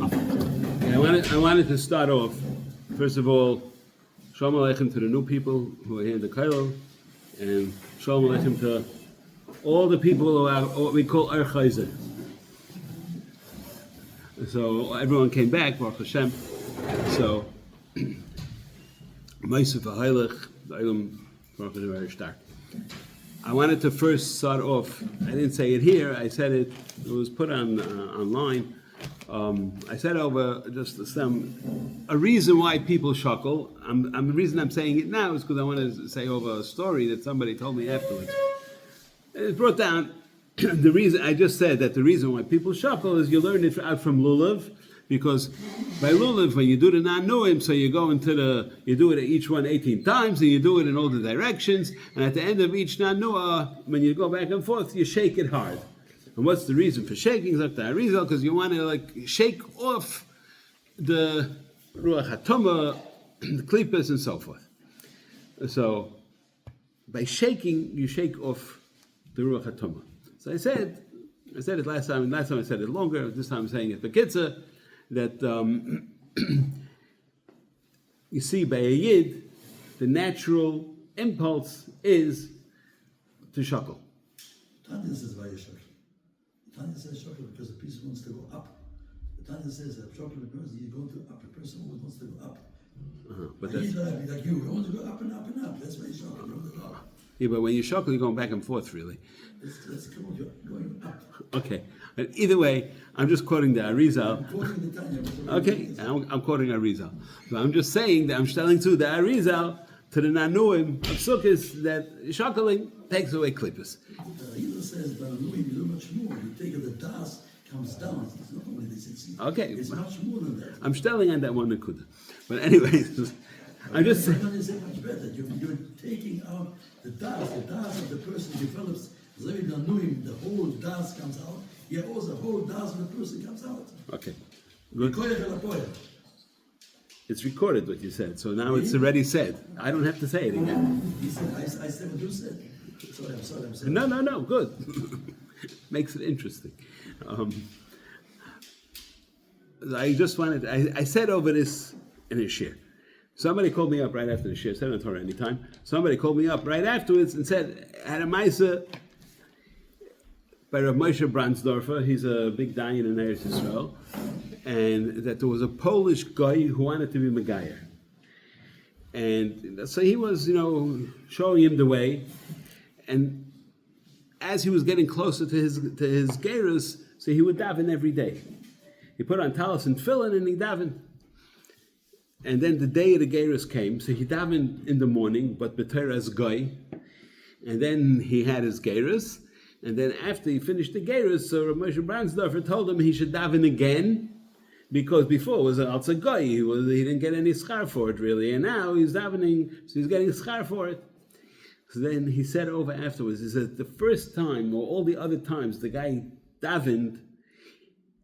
I wanted to start off, first of all, Shalom Aleichem to the new people who are here in the Kailo, and Shalom Aleichem to all the people who are what we call Ar Chayzer. So everyone came back, Baruch Hashem. So, Meisef HaHeilich, the Eilam, Baruch Hashem, very stark. I wanted to first start off, I didn't say it here, I said it was put on online. I said over just a reason why people shuckle. The reason I'm saying it now is because I want to say over a story that somebody told me afterwards. It brought down the reason. I just said that the reason why people shuckle is you learn it out from Lulav, because by Lulav, when you do the non-nuim, so you go you do it at each one 18 times, and you do it in all the directions, and at the end of each non-nuah, when you go back and forth, you shake it hard. And what's the reason for shaking? Like the Arizal, because you want to shake off the Ruach HaTumah, the Klippas, and so forth. So by shaking, you shake off the Ruach HaTumah. So I said it last time. Last time I said it longer. This time I'm saying it Bekitza, that you see by a Yid, the natural impulse is to shuckle. Tanya says why you shuckle. Tanya says shuckle because the person wants to go up. Tanya says that shuckle person, you go to up. A person always wants to go up. But that's like you want to go up and up and up. That's why you shuckle. Yeah, but when you shuckle, you're going back and forth, really. Let's come on, you're going up. Okay. But either way, I'm just quoting the Arizal. I'm quoting the Tanya. Okay, I'm quoting Arizal. So I'm just saying that I'm telling to the Arizal, to the Nanuim of Sukkot, that shuckling takes away klippas. He says, but you do much more. You take the das comes down. It's not only this. It's much more than that. I'm telling on that one nakuda. But anyway, I'm just saying. It's much better. You're taking out the das of the person develops. The whole das comes out. Yeah, also the whole das of the person comes out. Okay, good. It's recorded what you said, so now it's already said. I don't have to say it again. He said, I said what you said. Sorry, I'm sorry. No, good. Makes it interesting. I just wanted, I said over this in a shir. Somebody called me up right after the shir, said on Torah anytime. Somebody called me up right afterwards and said, had a Maisa by Rav Moshe Brandsdorfer, he's a big dayan in Eretz Yisrael, and that there was a Polish guy who wanted to be Megayer. And so he was, showing him the way, and as he was getting closer to his gerus, so he would daven every day. He put on talis and tefillin and he davened. And then the day of the gerus came, so he davened in the morning, but b'teras guy, and then he had his gerus, and then after he finished the gerus, so Rav Moshe Brandsdorfer told him he should daven again, because before it was an alza guy, he didn't get any schar for it really, and now he's davening, so he's getting schar for it. So then he said over afterwards, he said the first time, or all the other times, the guy davened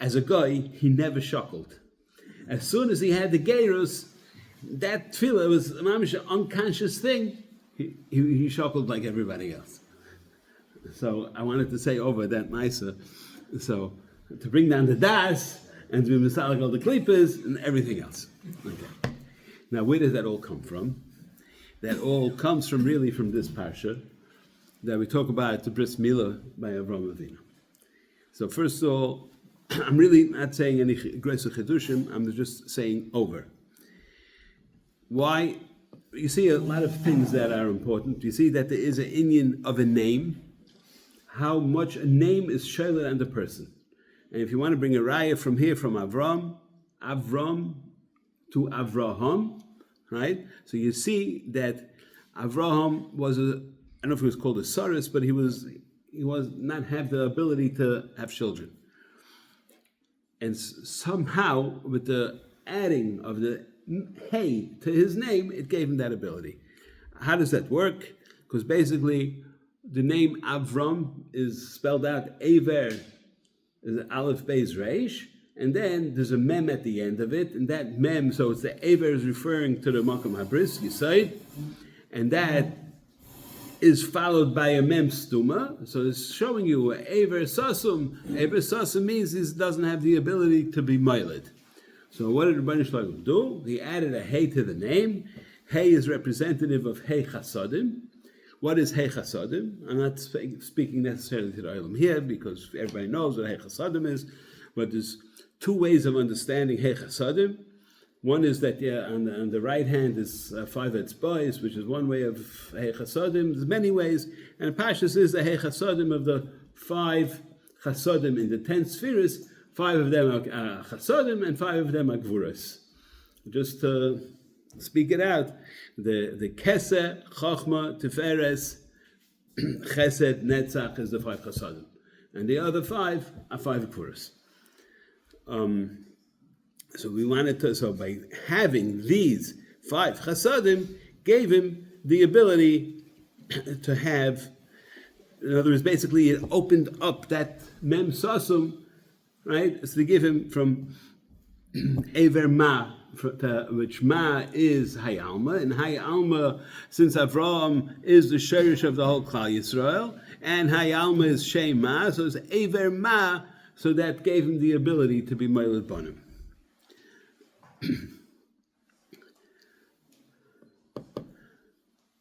as a guy, he never shuckled. As soon as he had the gerus, that tefillah was an unconscious thing. He shuckled like everybody else. So I wanted to say over that nicer, so to bring down the das and to be misalik all the klippas and everything else. Okay. Now where does that all come from? That all comes from this parsha that we talk about, the bris milah by Avraham Avinu. So first of all, I'm really not saying any grace or chedushim. I'm just saying over. Why? You see a lot of things that are important. You see that there is an inyan of a name, how much a name is shoyled on the person. And if you want to bring a raya from here, from Avram to Avraham, right? So you see that Avraham was I don't know if he was called a saris, but he was not have the ability to have children. And somehow, with the adding of the hey to his name, it gave him that ability. How does that work? Because basically, the name Avram is spelled out Aver, is Aleph Beis Reish, and then there's a mem at the end of it, and that mem, so it's the Aver is referring to the Makom Habris, Yisaid, and that is followed by a mem stuma. So it's showing you Aver Sasum. Aver Sasum means he doesn't have the ability to be miled. So what did Rebbeinu Shalom do? He added a hey to the name. Hey is representative of Hey Chasadim. What is Hey Chasadim? I'm not speaking necessarily to the Olam here because everybody knows what Hey Chasadim is, but there's two ways of understanding Hey Chasadim. One is that on the right hand is 5 etzbais, which is one way of Hey Chasadim. There's many ways, and Pashas is the Hey Chasadim of the 5 Chasadim in the 10 spheres. 5 of them are Chasadim and 5 of them are Gvuras. Just to speak it out, the Keseh, Chochma, Tiferes, Chesed, Netzach is the 5 Chasadim, and the other 5 are 5 Gvuras. So we wanted to, so by having these 5 Chasadim, gave him the ability to have, in other words, basically it opened up that Mem Sasum, right? So they give him from Ever Ma, which Ma is Hayalma, and Hayalma, since Avraham is the Sherish of the whole Klal Yisrael, and Hayalma is Shema, so it's Ever Ma, so that gave him the ability to be Moiled Bonim.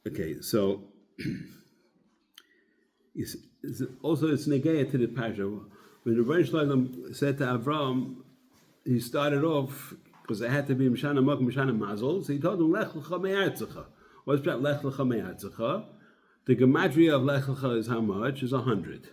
Okay, so also it's Negeya to the Pasha. When the Rebbeinu Shalom said to Avraham, he started off, because it had to be Mishana Mak, Mishana Mazel, so he told him, Lech Lecha Me'artzecha. What's that Lech Lecha Me'artzecha? The gematria of Lech Lecha is how much? Is 100.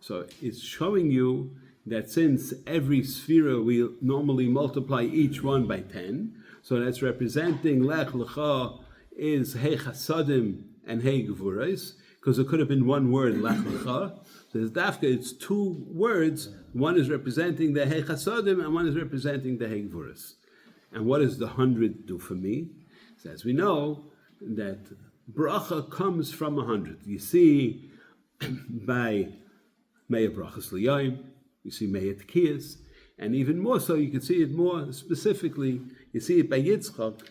So it's showing you that since every sphera we normally multiply each one by 10, so that's representing Lech Lecha is Hey Chasadim and Hey Gvurais, because it could have been one word, Lech Lecha. So it's 2 words. One is representing the Hey Chasadim and one is representing the Hey Gvurais. And what does the 100 do for me? So as we know, that bracha comes from 100. You see by Me'ah Brachas L'Yayim, you see Me'ah Tkiyas, and even more so, you can see it more specifically, you see it by Yitzchak,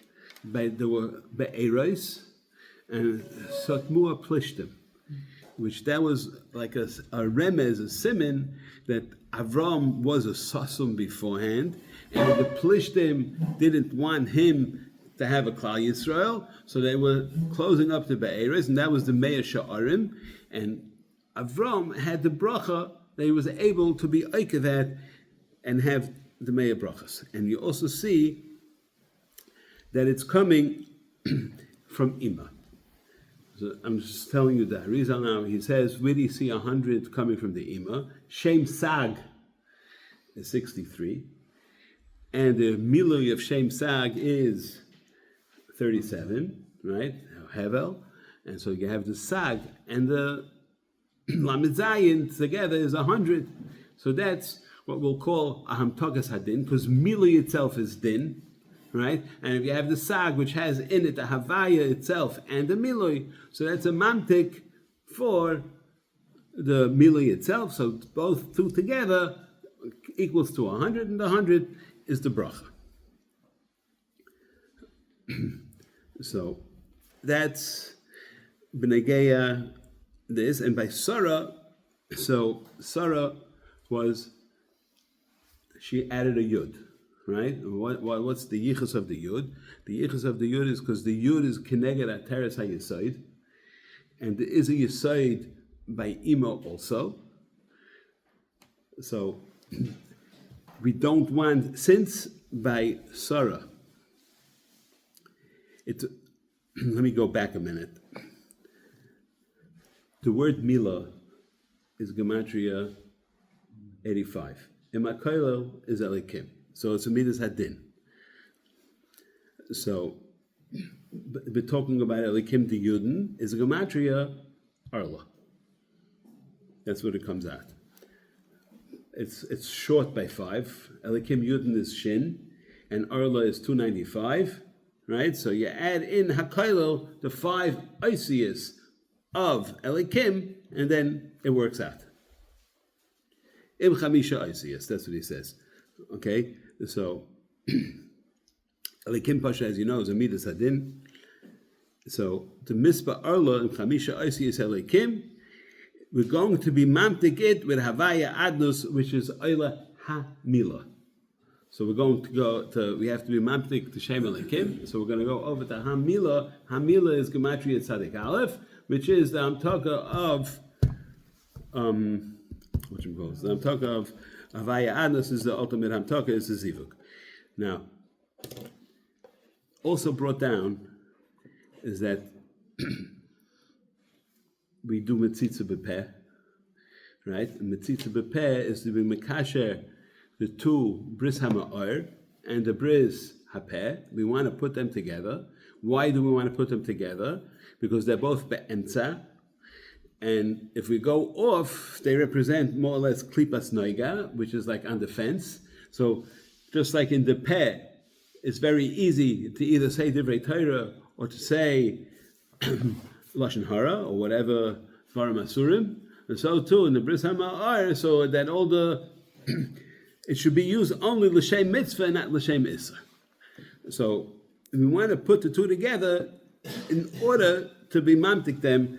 by the Be'eros, and Sotmua Plishtim, which that was like a remez, a siman, that Avram was a Sasum beforehand, and the Plishtim didn't want him to have a Klal Yisrael, so they were closing up the Be'eres, and that was the Me'ah Sha'arim, and Avram had the bracha that he was able to be oike that and have the Me'ah Brachas. And you also see that it's coming from Ima. So I'm just telling you that. Rizal now, he says, where do you see 100 coming from the Ima? Shem Sag is 63. And the Milui of Shem Sag is 37, right? Hevel. And so you have the Sag and the Lamed Zayin together is 100. So that's what we'll call a Hamtogas Hadin, because Milui itself is Din, right? And if you have the Sag, which has in it the Havaya itself and the Milui, so that's a Mamtik for the Milui itself. So both 2 together equals to 100, and the 100 is the Bracha. So that's B'negeya this, and by Sarah, so Sarah was, she added a Yud, right? What's the Yichus of the Yud? The Yichus of the Yud is because the Yud is Keneged Ateres HaYesod, and there is a Yesod by Ima also. So we don't want, since by Sarah, let me go back a minute. The word Mila is Gematria 85. Imakoilo is Elikim. So it's a Midas Hadin. So, but talking about Elikim to Yudin is a Gematria Arla. That's what it comes out. It's short by 5. Elikim Yudin is Shin, and Arla is 295, right? So you add in Hakailo the 5 Isius of Elikim, and then it works out. Im Chamisha Isius, that's what he says. Okay, so Elikim Pasha, as you know, is a Midas Hadin, So the Mispa Arla and Chamisha Oisi is Elikim. We're going to be mamtik it with Havaya Adnus, which is Oila Ha-Mila. So we're going to go to, we have to be mamtik to Shem Elikim. So we're going to go over to Ha-Mila. Ha-Mila is Gematria Tzadik Aleph, which is the Amtaka of, what you call it? The Amtaka of Havaya Adnus is the ultimate Amtaka, is the Zivuk. Now, also brought down is that we do Metzitza B'Peh, right? And Metzitza B'Peh is to be Mekasher, the two Bris HaMa'or and the Bris HaPeh. We want to put them together. Why do we want to put them together? Because they're both Be'emtza. And if we go off, they represent more or less Klipas Noiga, which is like on the fence. So just like in the Peh, it's very easy to either say Divrei Torah or to say Lashon Hara or whatever Dvarim Asurim, and so too in the Bris HaMa'or, so that all the it should be used only l'shem mitzvah and not l'shem issa. So we want to put the two together in order to be mamtik them.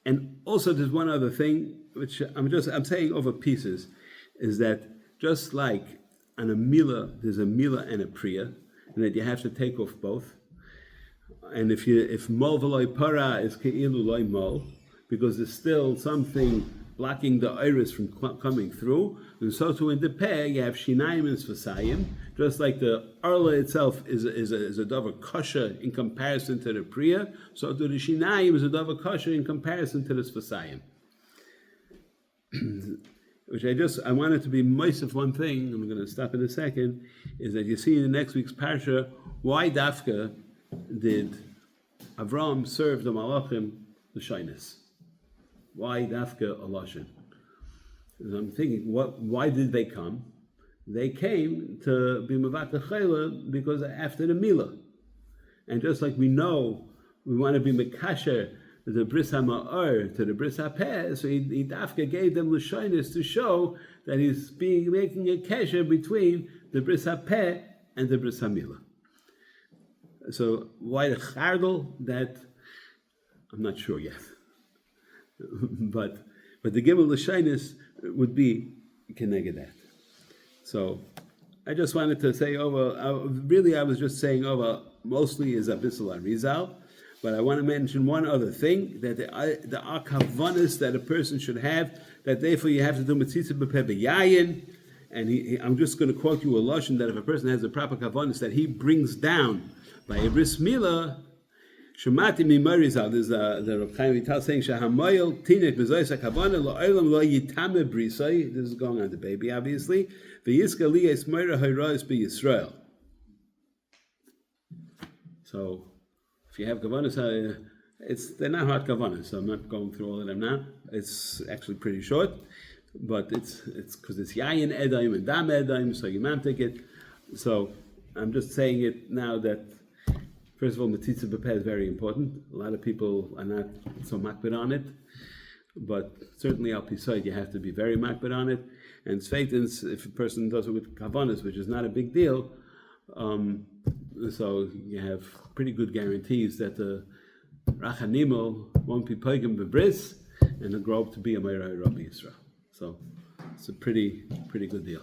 And also there's one other thing which I'm saying over pieces, is that just like on a milah, there's a milah and a priya, and that you have to take off both. And if mol v'loy para is ke'ilu loy mol, because there's still something blocking the iris from coming through, and so too in the peh you have shinayim and sfasayim, just like the arla itself is a davar kosher in comparison to the priya, so too the shinayim is a davar kosher in comparison to the sfasayim. Which I wanted to be moist of one thing, I'm going to stop in a second, is that you see in the next week's parsha, why Dafka did Avram serve the Malachim the shyness? Why Dafka a Lashon? I'm thinking, why did they come? They came to be Mavata Chayla because after the Milah. And just like we know, we want to be Mekasher, the Bris HaMa'or to the Bris HaPeh, so he Dafka gave them Lashonis to show that he's making a kesher between the Bris HaPeh and the Bris HaMilah. So why the Chardal? That I'm not sure yet. but the Gimel Lashonis would be Keneged that. So I just wanted to say over, I was just saying over, mostly is Abyssal Arizal. But I want to mention one other thing, that the akavanis that a person should have, that therefore you have to do Metzitza B'Peh B'Yayin, and I'm just going to quote you a lashon that if a person has a proper kavanis, that he brings down by a bris milah, Shemati Mimarizal, there's the Reb Chaim Vital saying, Shahamoyel Tinek B'Zoyis HaKavana Lo'olam Lo Yitame Brisai, this is going on the baby obviously, V'Yiska Liyes Moira Hayrois B'Yisrael. So, if you have kavanas, they're not hard kavanas, so I'm not going through all of them now. It's actually pretty short, but it's because it's yayin edaim and dam edaim, so you mamtik it. So I'm just saying it now that first of all, Metzitza B'Peh is very important. A lot of people are not so makbid on it, but certainly al pisod you have to be very makbid on it. And Sveitins, if a person does it with kavanas, which is not a big deal. So you have pretty good guarantees that the Rachanimo won't be Pogim B'Bris and he'll grow up to be a Meirah Rabbi Yisrael. So it's a pretty good deal.